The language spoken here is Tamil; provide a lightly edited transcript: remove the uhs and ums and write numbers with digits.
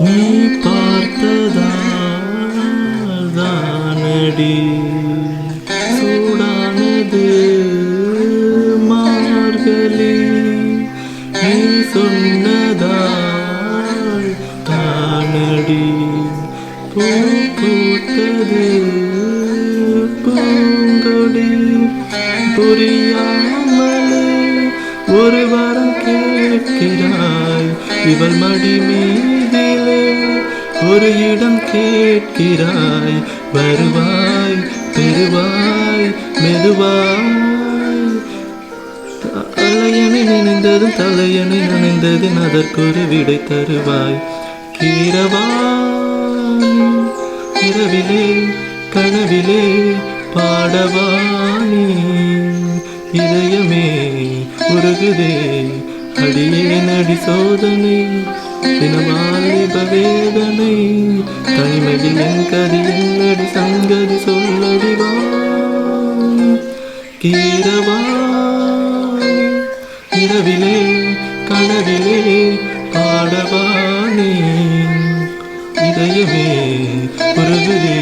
நீ பார்த்ததானடி சூடானது மார்கழி நீ சொன்னதால் தானடி பூ பூத்தது பூங்கொடி புரியாமலே ஒரு வாரம் கேட்கிறாய் இவள் மடி மீதிலே ஒரு இடம் கேட்கிறாய் வருவாய் பெறுவாய் மெதுவாய் தலையணை நினைந்ததும் தலையணை நினைந்ததின் அதற்கொரு விடை தருவாய் கீரவாய் இரவிலே கனவிலே பாடவானி இதயமே உருகுதே அடியே நடி சோதனை தினவாலிப வேதனை தனிமையில் என் கதி என்னடி சங்கதி சொல்லடிவா கீரவாய் இரவிலே கனவிலே பாடவானி இதயமே உருகுதே